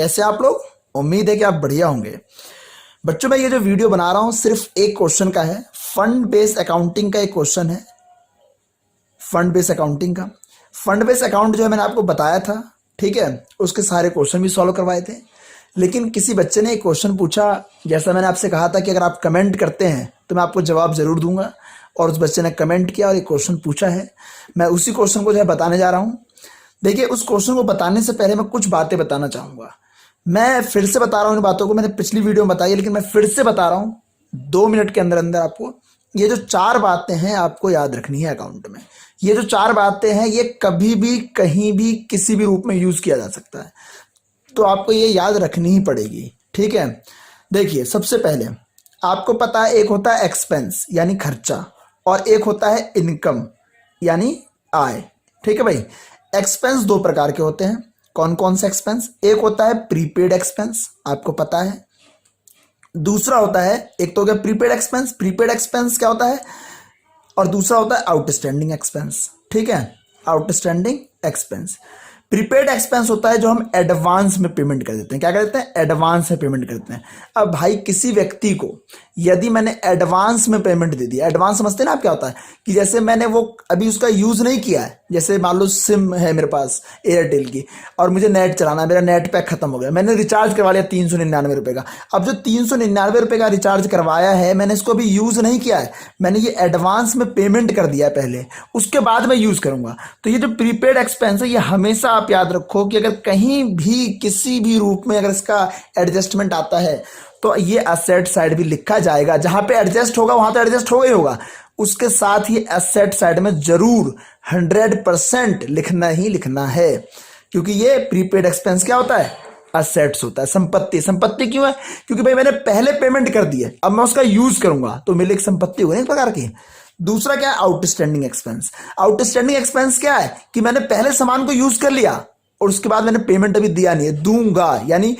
कैसे आप लोग? उम्मीद है कि आप बढ़िया होंगे। बच्चों मैं ये जो वीडियो बना रहा हूं सिर्फ एक क्वेश्चन का है, फंड बेस्ड अकाउंटिंग का एक क्वेश्चन है। फंड बेस्ड अकाउंटिंग का फंड बेस्ड अकाउंट जो है मैंने आपको बताया था, ठीक है, उसके सारे क्वेश्चन भी सॉल्व करवाए थे। लेकिन किसी बच्चे ने एक क्वेश्चन पूछा, जैसा मैंने आपसे कहा था कि अगर आप कमेंट करते हैं तो मैं आपको जवाब जरूर दूंगा, और उस बच्चे ने कमेंट किया और एक क्वेश्चन पूछा है। मैं उसी क्वेश्चन को जो है बताने जा रहा हूँ। देखिए, उस क्वेश्चन को बताने से पहले मैं कुछ बातें बताना चाहूँगा। मैं फिर से बता रहा हूँ इन बातों को, मैंने पिछली वीडियो में बताई है, लेकिन मैं फिर से बता रहा हूँ 2 मिनट के अंदर अंदर आपको ये जो 4 बातें हैं आपको याद रखनी है अकाउंट में। ये जो 4 बातें हैं ये कभी भी कहीं भी किसी भी रूप में यूज़ किया जा सकता है, तो आपको ये याद रखनी ही पड़ेगी, ठीक है। देखिए, सबसे पहले आपको पता है एक होता है एक्सपेंस यानी खर्चा, और एक होता है इनकम यानी आय, ठीक है भाई। एक्सपेंस 2 प्रकार के होते हैं। कौन कौन से एक्सपेंस? एक होता है प्रीपेड एक्सपेंस, आपको पता है। दूसरा होता है, एक तो हो गया प्रीपेड एक्सपेंस, प्रीपेड एक्सपेंस क्या होता है, और दूसरा होता है आउटस्टैंडिंग एक्सपेंस, ठीक है। आउटस्टैंडिंग एक्सपेंस, प्रीपेड एक्सपेंस होता है जो हम एडवांस में पेमेंट कर देते हैं। क्या करते हैं? एडवांस में पेमेंट करते हैं। अब भाई, किसी व्यक्ति को यदि मैंने एडवांस में पेमेंट दे दिया, एडवांस समझते हैं ना आप क्या होता है, कि जैसे मैंने वो अभी उसका यूज़ नहीं किया है, जैसे मान लो सिम है मेरे पास एयरटेल की, और मुझे नेट चलाना है, मेरा नेट पैक खत्म हो गया, मैंने रिचार्ज करवा लिया 399 रुपये का। अब जो 399 रुपये का रिचार्ज करवाया है, मैंने इसको अभी यूज़ नहीं किया है, मैंने ये एडवांस में पेमेंट कर दिया है पहले, उसके बाद मैं यूज़ करूँगा। तो ये जो प्रीपेड एक्सपेंस है, ये हमेशा आप याद रखो कि अगर कहीं भी किसी भी रूप में अगर इसका एडजस्टमेंट आता है तो ये असेट साइड भी लिखा जाएगा। जहां पे एडजस्ट होगा वहां तो एडजस्ट होगा ही होगा, उसके साथ ही एसेट साइड में जरूर 100% लिखना ही लिखना है, क्योंकि ये प्रीपेड एक्सपेंस क्या होता है? असेट्स होता है, संपत्ति। संपत्ति क्यों है? क्योंकि भाई मैंने पहले पेमेंट कर दी है, अब मैं उसका यूज करूंगा तो मेरे लिए एक संपत्ति होगी एक प्रकार की। दूसरा क्या है? Outstanding expense. आउटस्टैंडिंग एक्सपेंस क्या है कि मैंने पहले सामान को यूज कर लिया और उसके बाद मैंने पेमेंट अभी दिया नहीं है, दूंगा, यानी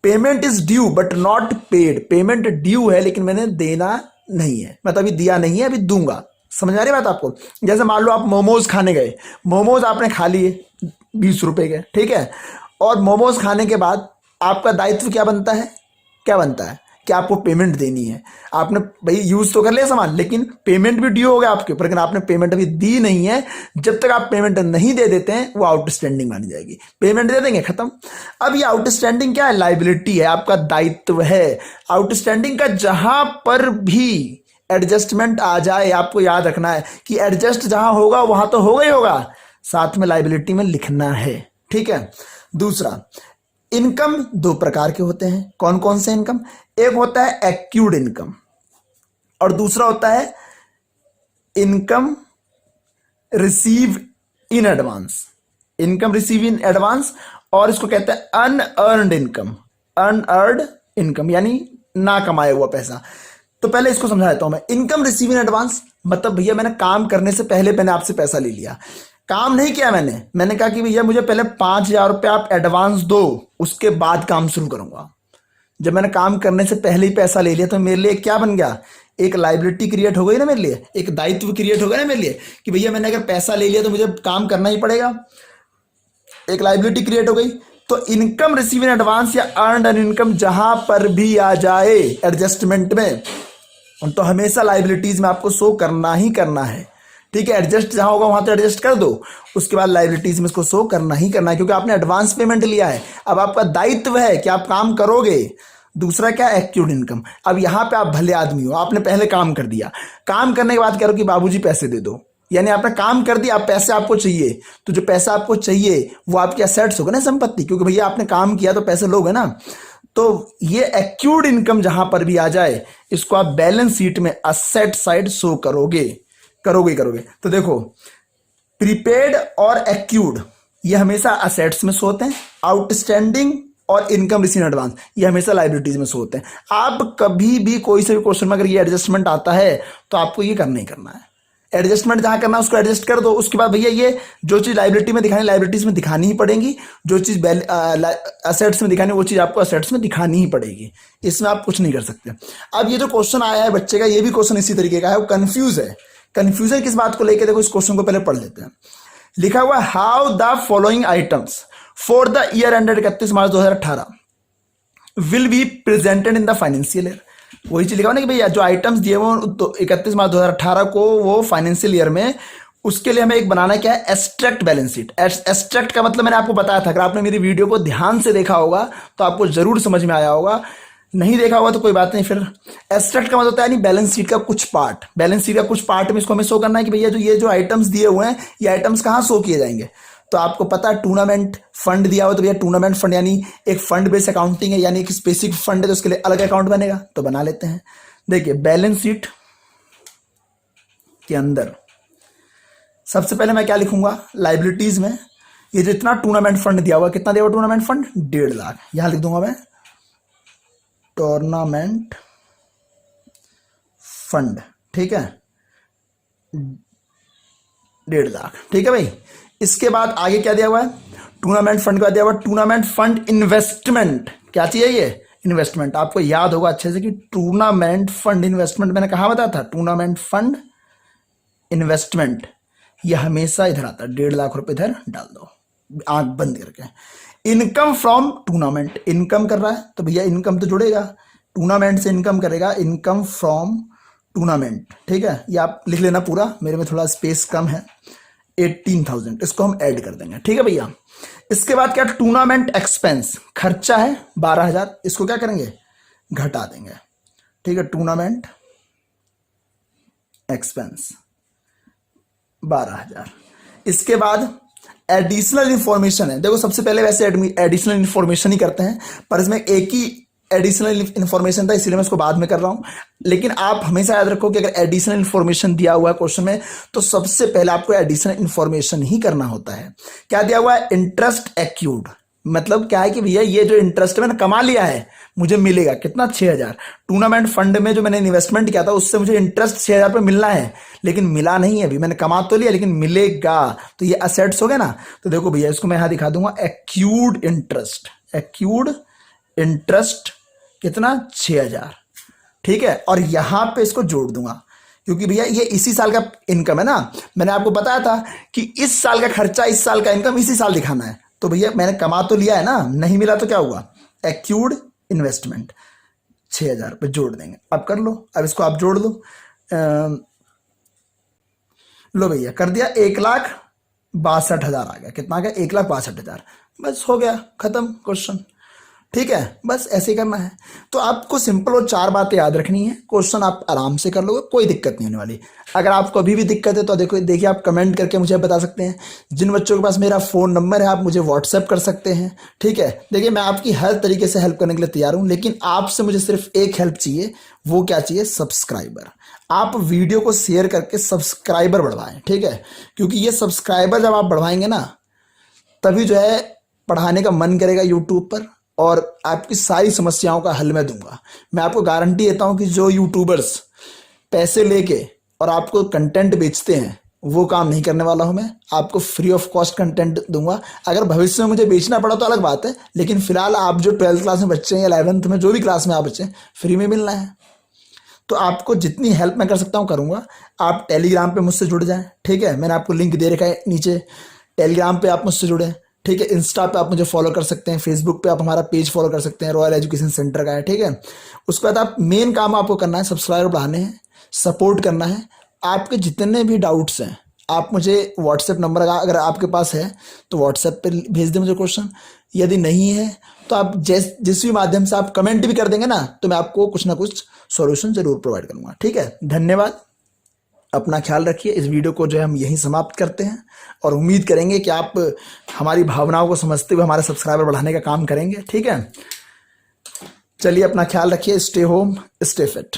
payment is due but not paid. Payment due है लेकिन मैंने देना नहीं है, मतलब अभी दिया नहीं है, अभी दूंगा। समझ आ रही बात आपको? जैसे मान लो आप मोमोज खाने गए, मोमोज आपने खा लिए 20 रुपए के, ठीक है, और मोमोज खाने के बाद आपका दायित्व क्या बनता है? क्या बनता है कि आपको पेमेंट देनी है। आपने भाई यूज तो कर लिया सामान, लेकिन पेमेंट भी ड्यू हो गया आपके ऊपर, लेकिन आपने पेमेंट अभी दी नहीं है। जब तक आप पेमेंट नहीं दे देते हैं वो आउटस्टैंडिंग मानी जाएगी। पेमेंट दे देंगे, खत्म। अब ये आउटस्टैंडिंग क्या है? लाइबिलिटी है, आपका दायित्व है। आउटस्टैंडिंग का जहां पर भी एडजस्टमेंट आ जाए, आपको याद रखना है कि एडजस्ट जहां होगा वहां तो होगा ही होगा, साथ में लाइबिलिटी में लिखना है, ठीक है। दूसरा, इनकम 2 प्रकार के होते हैं। कौन कौन से इनकम? एक होता है एक्यूड इनकम और दूसरा होता है income receive in advance. Income receive in advance, और इसको कहते हैं अनअर्न्ड इनकम। अनअर्न्ड इनकम यानी ना कमाया हुआ पैसा। तो पहले इसको समझा देता हूं मैं। इनकम रिसीव इन एडवांस मतलब भैया मैंने काम करने से पहले मैंने आपसे पैसा ले लिया, काम नहीं किया मैंने कहा कि भैया मुझे पहले 5,000 रुपये आप एडवांस दो, उसके बाद काम शुरू करूंगा। जब मैंने काम करने से पहले ही पैसा ले लिया तो मेरे लिए क्या बन गया? एक लाइबिलिटी क्रिएट हो गई ना मेरे लिए, एक दायित्व क्रिएट हो गया ना मेरे लिए कि भैया मैंने अगर पैसा ले लिया तो मुझे काम करना ही पड़ेगा, एक लाइबिलिटी क्रिएट हो गई। तो इनकम रिसीव इन एडवांस या अर्न्ड इनकम जहां पर भी आ जाए एडजस्टमेंट में, तो हमेशा लाइबिलिटीज में आपको शो करना ही करना है, ठीक है। एडजस्ट जहां होगा वहां तो एडजस्ट कर दो, उसके बाद लाइबिलिटीज में इसको शो करना ही करना है, क्योंकि आपने एडवांस पेमेंट लिया है। अब आपका दायित्व है कि आप काम करोगे। दूसरा क्या? Accrued income. अब यहां पे आप भले आदमी हो, आपने पहले काम कर दिया, काम करने के बाद कह रहे हो कि बाबूजी पैसे दे दो, यानी आपने काम कर दिया, पैसे आपको चाहिए, तो जो पैसा आपको चाहिए वो आपके असेट्स होगा ना, संपत्ति, क्योंकि भैया आपने काम किया तो पैसे लोगे ना। तो ये एक्यूड इनकम जहां पर भी आ जाए, इसको आप बैलेंस शीट में असेट साइड शो करोगे। तो देखो, प्रीपेड और एक्यूड ये हमेशा असेट्स में शो होते हैं, आउटस्टैंडिंग और इनकम रिसीव एडवांस ये हमेशा लाइबिलिटीज में शो होते हैं। आप कभी भी कोई से भी क्वेश्चन में अगर ये एडजस्टमेंट आता है तो आपको ये करना ही करना है। एडजस्टमेंट जहां करना है उसको एडजस्ट कर दो, उसके बाद भैया ये जो चीज लाइबिलिटी में दिखानी लाइबिलिटीज में दिखानी ही पड़ेगी, जो चीज असेट्स में दिखानी वो चीज आपको असेट्स में दिखानी ही पड़ेगी, इसमें आप कुछ नहीं कर सकते। अब ये जो क्वेश्चन आया है बच्चे का, ये भी क्वेश्चन इसी तरीके का है, वो कंफ्यूज है। कंफ्यूजन किस बात को लेकर? देखो, इस क्वेश्चन को पहले पढ़ लेते हैं। लिखा हुआ how the following items for the year ended 31 March 2018 will be presented in the financial year. वही चीज लिखा ना कि भैया जो आइटम्स दिए हुए 31 मार्च 2018 को वो फाइनेंशियल ईयर में, उसके लिए हमें एक बनाना क्या है, एब्स्ट्रैक्ट बैलेंस शीट। एब्स्ट्रैक्ट का मतलब मैंने आपको बताया था, अगर आपने मेरी वीडियो को ध्यान से देखा होगा तो आपको जरूर समझ में आया होगा, नहीं देखा होगा तो कोई बात नहीं। फिर एब्स्ट्रैक्ट का मतलब होता है नहीं बैलेंस शीट का कुछ पार्ट, बैलेंस शीट का कुछ पार्ट में इसको हमें शो करना है कि भैया जो ये जो आइटम्स दिए हुए हैं ये आइटम्स कहाँ शो किए जाएंगे। तो आपको पता है टूर्नामेंट फंड दिया हुआ, तो भैया टूर्नामेंट फंड यानी एक फंड बेस्ड अकाउंटिंग है, यानी एक स्पेसिफिक फंड है तो उसके लिए अलग अकाउंट बनेगा, तो बना लेते हैं। देखिए बैलेंस शीट के अंदर सबसे पहले मैं क्या लिखूंगा, लाइबिलिटीज में ये जितना टूर्नामेंट फंड दिया हुआ, कितना दिया हुआ टूर्नामेंट फंड, 1.5 लाख, यहां लिख दूंगा मैं टूर्नामेंट फंड, ठीक है, 1.5 लाख, ठीक है भाई। इसके बाद आगे क्या दिया हुआ है, टूर्नामेंट फंड का दिया हुआ टूर्नामेंट फंड इन्वेस्टमेंट, क्या चाहिए ये, इन्वेस्टमेंट। आपको याद होगा अच्छे से कि टूर्नामेंट फंड इन्वेस्टमेंट मैंने कहा बताया था, टूर्नामेंट फंड इन्वेस्टमेंट ये हमेशा इधर आता है, 1.5 लाख रुपए इधर डाल दो आंख बंद करके। इनकम फ्रॉम टूर्नामेंट, इनकम कर रहा है तो भैया इनकम तो जुड़ेगा, टूर्नामेंट से इनकम करेगा, इनकम फ्रॉम टूर्नामेंट, ठीक है, ये आप लिख लेना पूरा, मेरे में थोड़ा स्पेस कम है, 18,000 इसको हम ऐड कर देंगे, ठीक है भैया। इसके बाद क्या, टूर्नामेंट एक्सपेंस, खर्चा है 12,000, इसको क्या करेंगे, घटा देंगे, ठीक है, टूर्नामेंट एक्सपेंस 12,000। इसके बाद एडिशनल इंफॉर्मेशन है, देखो सबसे पहले वैसे एडिशनल इंफॉर्मेशन ही करते हैं, पर इसमें एक ही एडिशनल इंफॉर्मेशन था इसलिए मैं इसको बाद में कर रहा हूं। लेकिन आप हमेशा याद रखो कि अगर एडिशनल इंफॉर्मेशन दिया हुआ है क्वेश्चन में तो सबसे पहले आपको एडिशनल इंफॉर्मेशन ही करना होता है। क्या दिया हुआ है, इंटरेस्ट एक्यूड, मतलब क्या है कि भैया ये जो इंटरेस्ट मैंने कमा लिया है मुझे मिलेगा कितना, 6,000। टूर्नामेंट फंड में जो मैंने इन्वेस्टमेंट किया था उससे मुझे इंटरेस्ट 6,000 पे मिलना है, लेकिन मिला नहीं है अभी, मैंने कमा तो लिया लेकिन मिलेगा, तो ये असेट्स हो गए ना। तो देखो भैया इसको मैं यहां दिखा दूंगा, एक्यूड इंटरेस्ट, एक्यूड इंटरेस्ट कितना, 6,000, ठीक है, और यहां पे इसको जोड़ दूंगा क्योंकि भैया ये इसी साल का इनकम है ना, मैंने आपको बताया था कि इस साल का खर्चा इस साल का इनकम इसी साल दिखाना है, तो भैया मैंने कमा तो लिया है ना, नहीं मिला तो क्या हुआ, एक्यूड इन्वेस्टमेंट 6,000 पे जोड़ देंगे। अब कर लो, अब इसको आप जोड़ लो, लो भैया कर दिया, 1,62,000 आ गया, कितना आ गया, 1,62,000, बस हो गया खत्म क्वेश्चन, ठीक है, बस ऐसे ही करना है। तो आपको सिंपल और 4 बातें याद रखनी है, क्वेश्चन आप आराम से कर लोगे, कोई दिक्कत नहीं होने वाली। अगर आपको अभी भी दिक्कत है तो देखिए आप कमेंट करके मुझे बता सकते हैं। जिन बच्चों के पास मेरा फ़ोन नंबर है आप मुझे व्हाट्सएप कर सकते हैं, ठीक है। देखिए मैं आपकी हर तरीके से हेल्प करने के लिए तैयार हूँ, लेकिन आपसे मुझे सिर्फ एक हेल्प चाहिए, वो क्या चाहिए, सब्सक्राइबर। आप वीडियो को शेयर करके सब्सक्राइबर बढ़वाएं, ठीक है, क्योंकि ये सब्सक्राइबर जब आप बढ़वाएंगे ना तभी जो है पढ़ाने का मन करेगा यूट्यूब पर, और आपकी सारी समस्याओं का हल मैं दूंगा। मैं आपको गारंटी देता हूं कि जो यूट्यूबर्स पैसे लेके और आपको कंटेंट बेचते हैं वो काम नहीं करने वाला हूं मैं, आपको फ्री ऑफ कॉस्ट कंटेंट दूंगा। अगर भविष्य में मुझे बेचना पड़ा तो अलग बात है, लेकिन फिलहाल आप जो 12th क्लास में बच्चे हैं या 11th में जो भी क्लास में आप बच्चे हैं फ्री में मिलना है। तो आपको जितनी हेल्प मैं कर सकता हूँ करूँगा। आप टेलीग्राम पे मुझसे जुड़ जाएं, ठीक है, मैंने आपको लिंक दे रखा है नीचे, टेलीग्राम पे आप मुझसे जुड़ें, ठीक है। इंस्टा पे आप मुझे फॉलो कर सकते हैं, फेसबुक पे आप हमारा पेज फॉलो कर सकते हैं, रॉयल एजुकेशन सेंटर का है, ठीक है। उसके बाद आप मेन काम आपको करना है, सब्सक्राइबर बढ़ाने हैं, सपोर्ट करना है। आपके जितने भी डाउट्स हैं आप मुझे व्हाट्सएप नंबर अगर आपके पास है तो व्हाट्सएप पे भेज दें मुझे क्वेश्चन, यदि नहीं है तो आप जिस भी माध्यम से आप कमेंट भी कर देंगे ना तो मैं आपको कुछ ना कुछ सॉल्यूशन जरूर प्रोवाइड करूंगा, ठीक है। धन्यवाद, अपना ख्याल रखिए। इस वीडियो को जो है हम यहीं समाप्त करते हैं और उम्मीद करेंगे कि आप हमारी भावनाओं को समझते हुए हमारे सब्सक्राइबर बढ़ाने का काम करेंगे, ठीक है। चलिए अपना ख्याल रखिए, स्टे होम स्टे फिट।